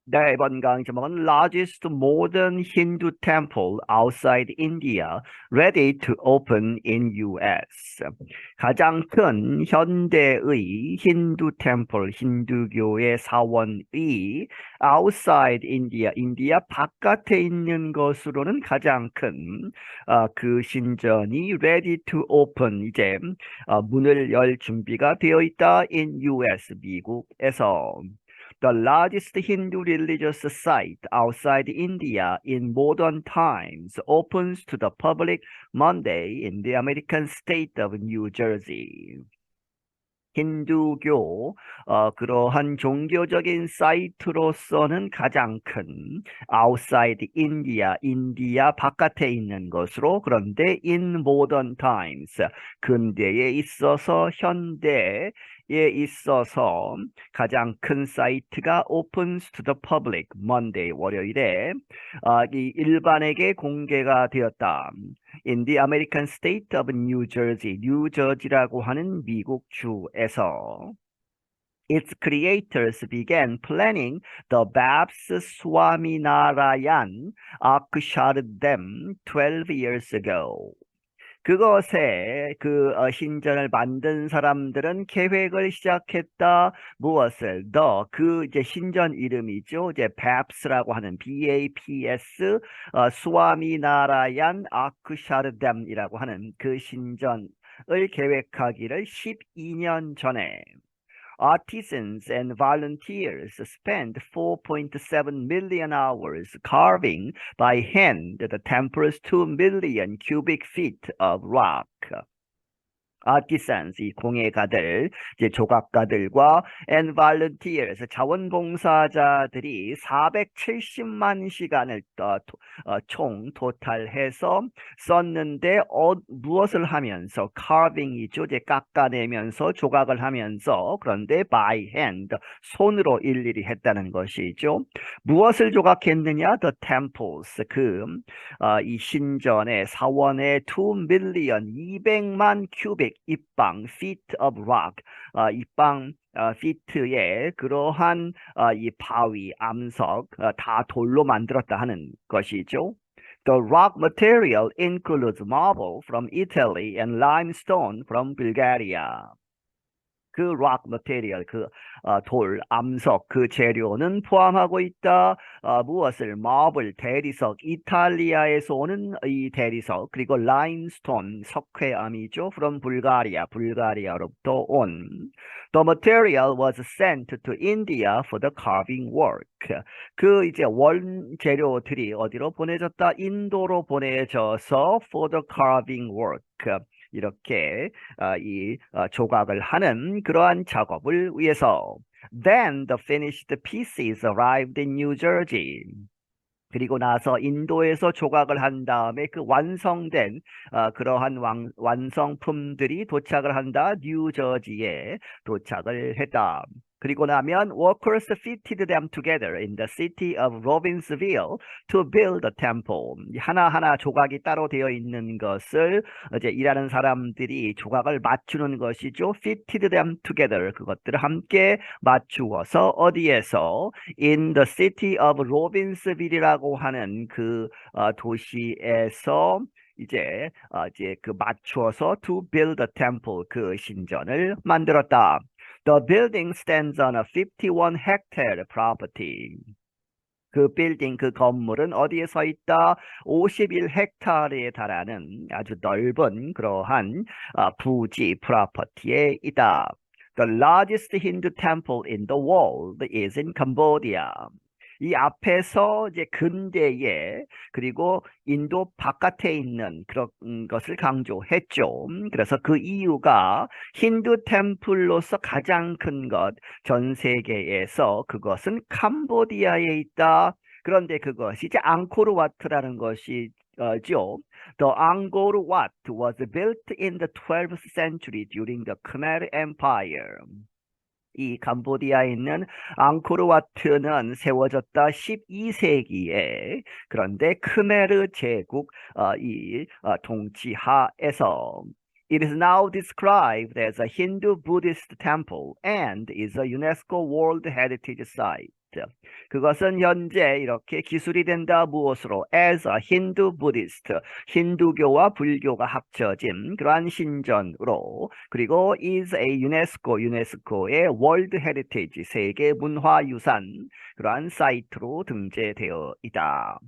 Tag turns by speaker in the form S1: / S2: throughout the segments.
S1: 네, 이번 강의 제목은 Largest Modern Hindu Temple Outside India Ready to Open in US. 가장 큰 현대의 힌두 템플, 힌두교의 사원이 outside India, 인디아 바깥에 있는 것으로는 가장 큰 그 신전이 ready to open, 이제 문을 열 준비가 되어 있다 in US, 미국에서. The largest Hindu religious site outside India in modern times opens to the public Monday in the American state of New Jersey. 힌두교 그러한 종교적인 사이트로서는 가장 큰 outside India, 인디아 바깥에 있는 것으로, 그런데 in modern times, 근대에 있어서, 현대에 있어서 가장 큰 사이트가 opens to the public Monday, 월요일에 이 일반에게 공개가 되었다. In the American state of New Jersey, 뉴저지라고 하는 미국 주에서. Its creators began planning the Babs Swaminarayan Akshardham 12 years ago. 그것에 신전을 만든 사람들은 계획을 시작했다. 무엇을? 그 이제 신전 이름이죠. 이제 BAPS라고 하는 BAPS, 스와미나라얀 아크샤르담이라고 하는 그 신전을 계획하기를 12년 전에. Artisans and volunteers spent 4.7 million hours carving by hand the temple's 2 million cubic feet of rock. artisans, 이 공예가들, 이제 조각가들과 and volunteers, 자원봉사자들이 470만 시간을 총 토탈해서 썼는데 무엇을 하면서? carving이죠. 이제 깎아내면서 조각을 하면서, 그런데 by hand, 손으로 일일이 했다는 것이죠. 무엇을 조각했느냐? The temples, 이 신전의 사원의 2 million, 200만 큐빅 입방 feet of rock, 입방 feet의 그러한 이 바위, 암석 다 돌로 만들었다 하는 것이죠. The rock material includes marble from Italy and limestone from Bulgaria. 그 rock material, 돌, 암석, 그 재료는 포함하고 있다. 무엇을? marble, 대리석, 이탈리아에서 오는 이 대리석, 그리고 limestone, 석회암이죠. from Bulgaria, 불가리아로부터 온. The material was sent to India for the carving work. 그 이제 원재료들이 어디로 보내졌다? 인도로 보내져서 for the carving work. 이렇게 조각을 하는 그러한 작업을 위해서. Then the finished pieces arrived in New Jersey. 그리고 나서 인도에서 조각을 한 다음에 그 완성된 그러한 완성품들이 도착을 한다. 뉴저지에 도착을 했다. 그리고 나면 workers fitted them together in the city of Robbinsville to build a temple. 하나하나 조각이 따로 되어 있는 것을 이제 일하는 사람들이 조각을 맞추는 것이죠. fitted them together. 그것들을 함께 맞추어서 어디에서? In the city of Robbinsville이라고 하는 그 도시에서 이제 그 맞추어서 to build a temple, 그 신전을 만들었다. The building stands on a 51 hectare property. 그 빌딩, 그 건물은 어디에 서 있다? 51헥타르에 달하는 아주 넓은 그러한 부지, 프로퍼티에 있다. The largest Hindu temple in the world is in Cambodia. 이 앞에서 이제 근대에, 그리고 인도 바깥에 있는 그런 것을 강조했죠. 그래서 그 이유가 힌두 템플로서 가장 큰 것, 전 세계에서 그것은 캄보디아에 있다. 그런데 그것이 이제 앙코르와트라는 것이 죠. The Angkor Wat was built in the 12th century during the Khmer Empire. 이 캄보디아에 있는 앙코르와트는 세워졌다 12세기에, 그런데 크메르 제국 통치하에서. It is now described as a Hindu Buddhist temple and is a UNESCO World Heritage Site. 그것은 현재 이렇게 기술이 된다 무엇으로? as a Hindu Buddhist. 힌두교와 불교가 합쳐진 그러한 신전으로 그리고 is a 유네스코의 World Heritage 세계 문화유산 그러한 사이트로 등재되어 있다.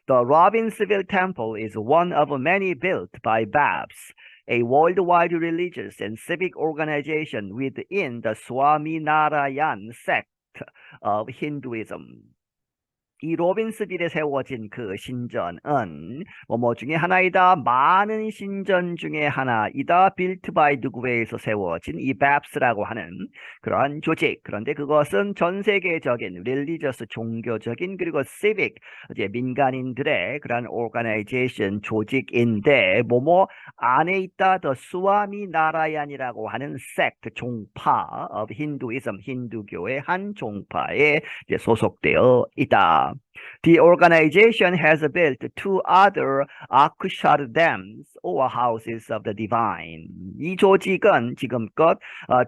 S1: The Robbinsville Temple is one of many built by BAPS, a worldwide religious and civic organization within the Swaminarayan sect of Hinduism. 이 로빈스빌에 세워진 그 신전은 뭐뭐 중에 하나이다. 많은 신전 중에 하나이다. built by 누구에 의해서 세워진 이 BAPS라고 하는 그러한 조직. 그런데 그것은 전 세계적인 릴리저스 종교적인 그리고 civic 이제 민간인들의 그러한 organization 조직인데 뭐뭐 안에 있다. 더 수아미 나라얀이라고 하는 sect 종파 of Hinduism 힌두교의 한 종파에 이제 소속되어 있다. The organization has built two other Akshardhams or houses of the divine. 이 조직은 지금껏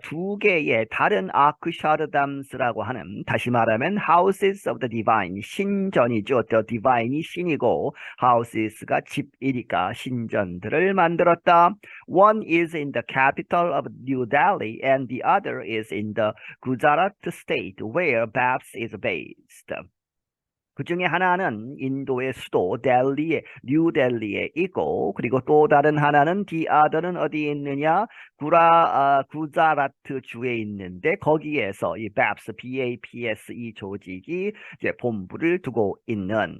S1: 두 개의 다른 Akshardhams라고 하는 다시 말하면 houses of the divine 신전이죠. The divine이 신이고 houses가 집이니까 신전들을 만들었다. One is in the capital of New Delhi and the other is in the Gujarat state where BAPS is based. 그 중에 하나는 인도의 수도 뉴델리에 있고 그리고 또 다른 하나는 the other는 어디에 있느냐? 구자라트 주에 있는데 거기에서 이 BAPS 이 조직이 이제 본부를 두고 있는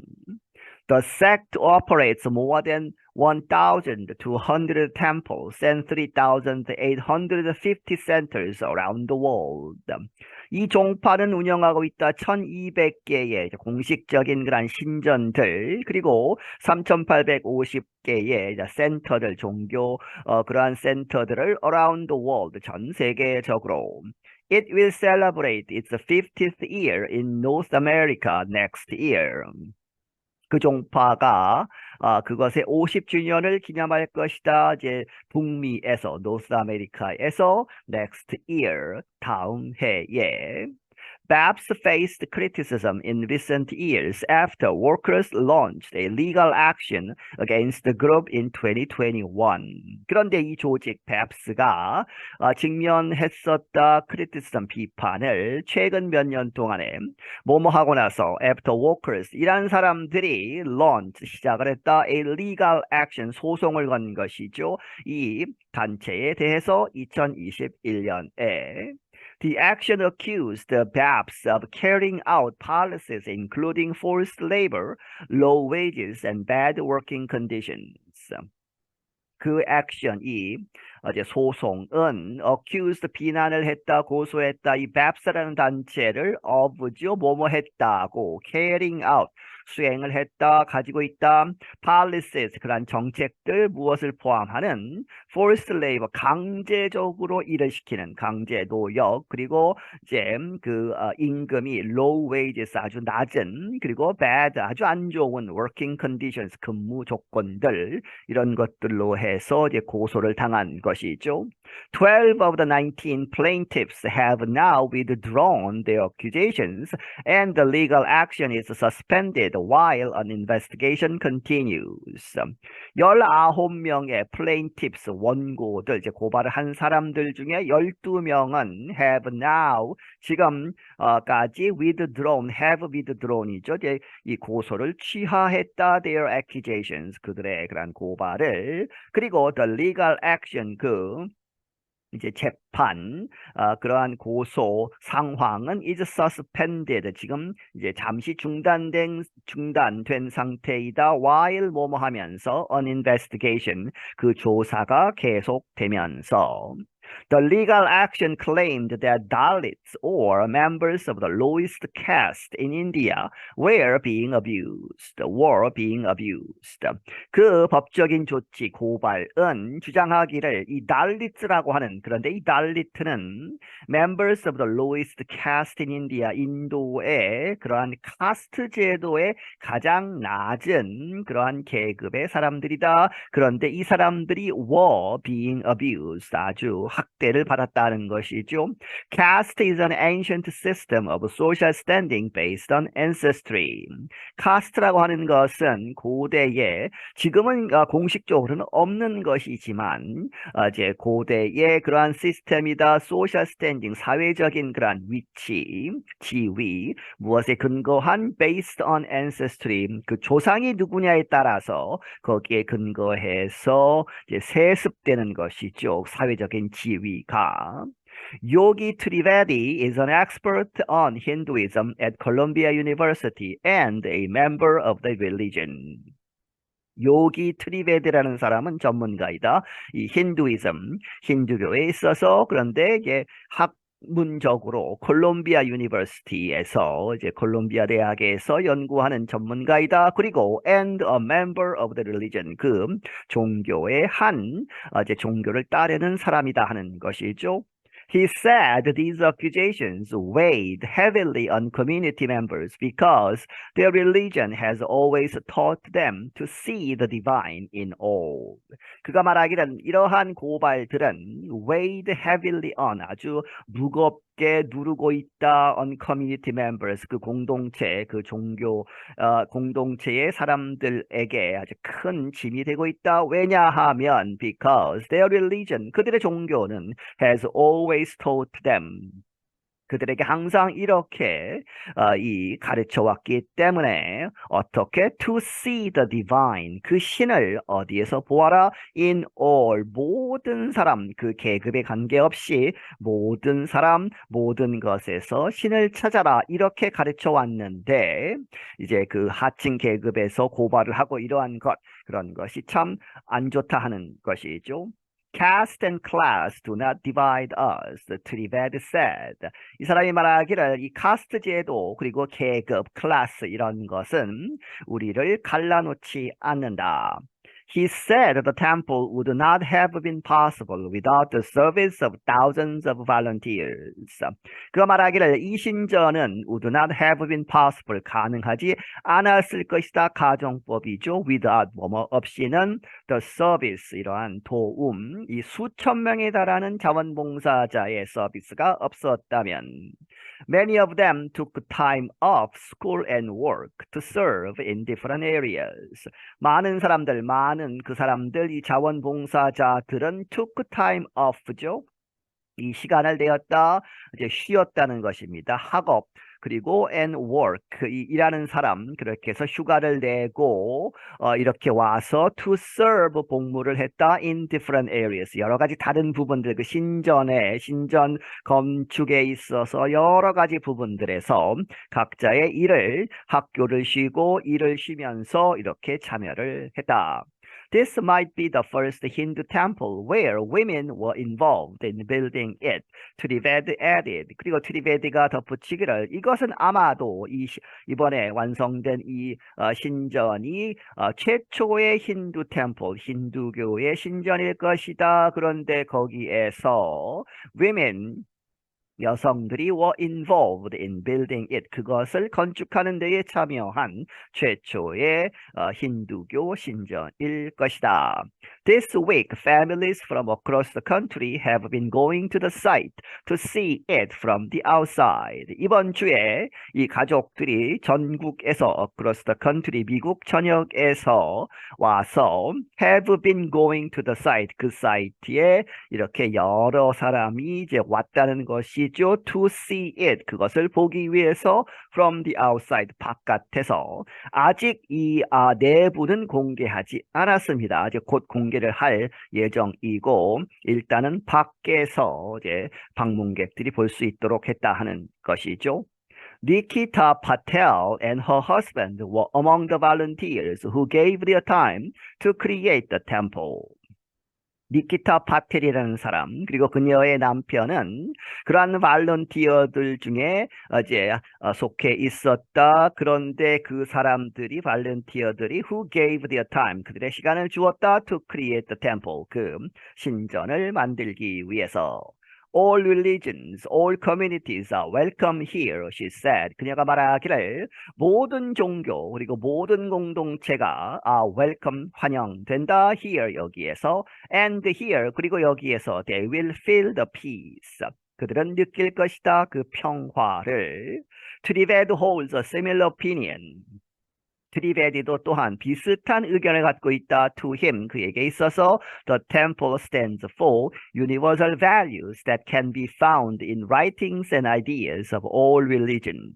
S1: The sect operates more than 1,200 temples and 3,850 centers around the world. 이 종파는 운영하고 있다 1,200개의 공식적인 그런 신전들 그리고 3,850개의 센터들 종교 그러한 센터들을 around the world 전 세계적으로. It will celebrate its 50th year in North America next year. 그 종파가 그것의 50주년을 기념할 것이다. 이제 북미에서 노스 아메리카에서 next year 다음 해에 BAPS faced criticism in recent years after workers launched a legal action against the group in 2021. 그런데 이 조직 BAPS가 직면했었다 criticism 비판을 최근 몇 년 동안에 뭐뭐 하고 나서 after workers 이란 사람들이 launch 시작을 했다 a legal action 소송을 건 것이죠. 이 단체에 대해서 2021년에 The action accused the BAPS of carrying out policies including forced labor, low wages, and bad working conditions. 그 액션이 어제 소송은 accused 비난을 했다 고소했다 이 BAPS라는 단체를 of죠 뭐뭐 했다고 carrying out 수행을 했다 가지고 있다 policies 그런 정책들 무엇을 포함하는 forced labor 강제적으로 일을 시키는 강제 노역 그리고 이제 그 임금이 low wages 아주 낮은 그리고 bad 아주 안 좋은 working conditions 근무 조건들 이런 것들로 해서 이제 고소를 당한 것이죠. 12 of the 19 plaintiffs have now withdrawn their accusations and the legal action is suspended while an investigation continues. 19명의 plaintiffs 원고들 이제 고발을 한 사람들 중에 12명은 have now 지금까지 have withdrawn이죠. 이제 이 고소를 취하했다 their accusations 그들의 그런 고발을 그리고 the legal action 이제 재판 그러한 고소 상황은 is suspended 지금 이제 잠시 중단된 상태이다 while 뭐뭐 하면서 an investigation 그 조사가 계속되면서 The legal action claimed that Dalits or members of the lowest caste in India were being abused. 그 법적인 조치 고발은 주장하기를 이 달리트라고 하는 그런데 이 달리트는 members of the lowest caste in India 인도의 그러한 카스트 제도의 가장 낮은 그러한 계급의 사람들이다. 그런데 이 사람들이 were being abused 아주 학대를 받았다는 것이죠. Caste is an ancient system of social standing based on ancestry. 카스트라고 하는 것은 고대에 지금은 공식적으로는 없는 것이지만 이제 고대의 그러한 시스템이다. 소셜 스탠딩, 사회적인 그러한 위치, 지위, 무엇에 근거한 based on ancestry, 그 조상이 누구냐에 따라서 거기에 근거해서 이제 세습되는 것이죠. 사회적인 지위가. Yogi Trivedi is an expert on Hinduism at Columbia University and a member of the religion. 요기 트리베드라는 사람은 전문가이다. 이 힌두교에 있어서 그런데 이게 학문적으로 콜롬비아 유니버시티에서 이제 콜롬비아 대학에서 연구하는 전문가이다. 그리고 and a member of the religion 그 종교의 이제 종교를 따르는 사람이다 하는 것이죠. He said these accusations weighed heavily on community members because their religion has always taught them to see the divine in all. 그가 말하기는 이러한 고발들은 weighed heavily on 아주 무겁게 누르고 있다 on community members 그 공동체 그 종교 공동체의 사람들에게 아주 큰 짐이 되고 있다. 왜냐하면 because their religion 그들의 종교는 has always taught them 그들에게 항상 이렇게 이 가르쳐 왔기 때문에 어떻게 to see the divine 그 신을 어디에서 보아라 in all 모든 사람 그 계급에 관계없이 모든 사람 모든 것에서 신을 찾아라 이렇게 가르쳐 왔는데 이제 그 하층 계급에서 고발을 하고 이러한 것 그런 것이 참 안 좋다 하는 것이죠. Caste and class do not divide us, Trivedi said. 이 사람이 말하기를 이 카스트 제도 그리고 계급, 클래스 이런 것은 우리를 갈라놓지 않는다. He said the temple would not have been possible without the service of thousands of volunteers. 그가 말하기를 이 신전은 would not have been possible 가능하지 않았을 것이다. 가정법이죠. without 뭐뭐 없이는 the service 이러한 도움 이 수천 명에 달하는 자원봉사자의 서비스가 없었다면 Many of them took time off school and work to serve in different areas. 많은 그 사람들, 이 자원봉사자들은 took time off죠. 이 시간을 내었다, 이제 쉬었다는 것입니다. 학업, 그리고 and work, 이 일하는 사람, 그렇게 해서 휴가를 내고, 이렇게 와서 to serve 복무를 했다 in different areas. 여러 가지 다른 부분들, 그 신전 건축에 있어서 여러 가지 부분들에서 각자의 학교를 쉬고 일을 쉬면서 이렇게 참여를 했다. This might be the first Hindu temple where women were involved in building it. 트리베드 added. 그리고 트리베드가 덧붙이기를 이것은 아마도 이번에 완성된 이 신전이 최초의 힌두 템플, 힌두교의 신전일 것이다. 그런데 거기에서 women 여성들이 were involved in building it. 그것을 건축하는 데에 참여한 최초의 힌두교 신전일 것이다. This week, families from across the country have been going to the site to see it from the outside. 이번 주에 이 가족들이 전국에서 across the country, 미국 전역에서 와서 have been going to the site. 그 사이트에 이렇게 여러 사람이 이제 왔다는 것이 to see it 그것을 보기 위해서 from the outside 바깥에서 아직 이 내부는 공개하지 않았습니다. 이제 곧 공개를 할 예정이고 일단은 밖에서 이제 방문객들이 볼 수 있도록 했다 하는 것이죠. Nikita Patel and her husband were among the volunteers who gave their time to create the temple. 니키타 파텔이라는 사람 그리고 그녀의 남편은 그러한 발런티어들 중에 이제 속해 있었다. 그런데 그 사람들이 발런티어들이 who gave their time 그들의 시간을 주었다 to create the temple 그 신전을 만들기 위해서. All religions, all communities are welcome here, she said. 그녀가 말하기를 모든 종교 그리고 모든 공동체가 welcome, 환영된다. Here, 여기에서. And here, 그리고 여기에서 they will feel the peace. 그들은 느낄 것이다. 그 평화를. Trived holds a similar opinion. 트리베디도 또한 비슷한 의견을 갖고 있다. To him, 그에게 있어서 the temple stands for universal values that can be found in writings and ideas of all religions.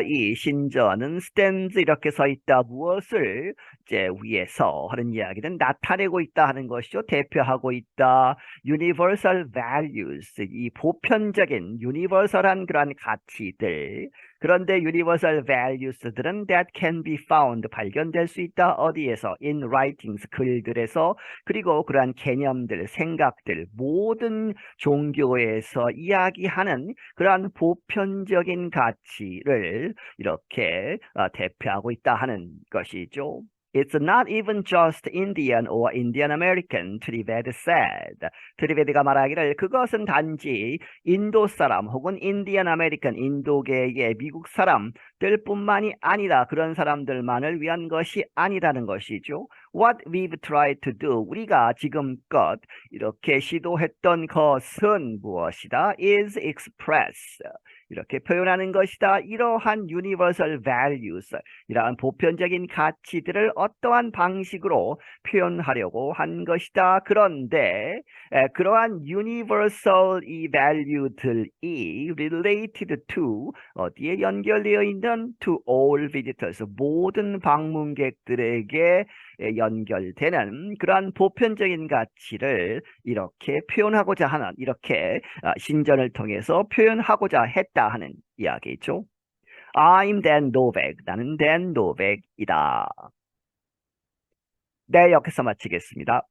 S1: 이 신전은 stands 이렇게 서 있다. 무엇을 이제 위에서 하는 이야기는 나타내고 있다 하는 것이죠. 대표하고 있다. universal values, 이 보편적인 universal한 그러한 가치들. 그런데 universal values들은 that can be found, 발견될 수 있다. 어디에서? in writings, 글들에서. 그리고 그러한 개념들, 생각들, 모든 종교에서 이야기하는 그러한 보편적인 가치를 이렇게 대표하고 있다 하는 것이죠. It's not even just Indian or Indian American, 트리베드 said. 트리베드가 말하기를 그것은 단지 인도 사람 혹은 인디언 아메리칸, 인도계의 미국 사람들뿐만이 아니다. 그런 사람들만을 위한 것이 아니라는 것이죠. What we've tried to do, 우리가 지금껏 이렇게 시도했던 것은 무엇이다? is express. 이렇게 표현하는 것이다. 이러한 universal values, 이러한 보편적인 가치들을 어떠한 방식으로 표현하려고 한 것이다. 그런데 그러한 universal 이 value들이 related to, 어디에 연결되어 있는? to all visitors, 모든 방문객들에게 연결되는 그러한 보편적인 가치를 이렇게 표현하고자 하는, 이렇게 신전을 통해서 표현하고자 했다 하는 이야기죠. I'm Dan Novak. 나는 Dan Novak이다. 네, 여기서 마치겠습니다.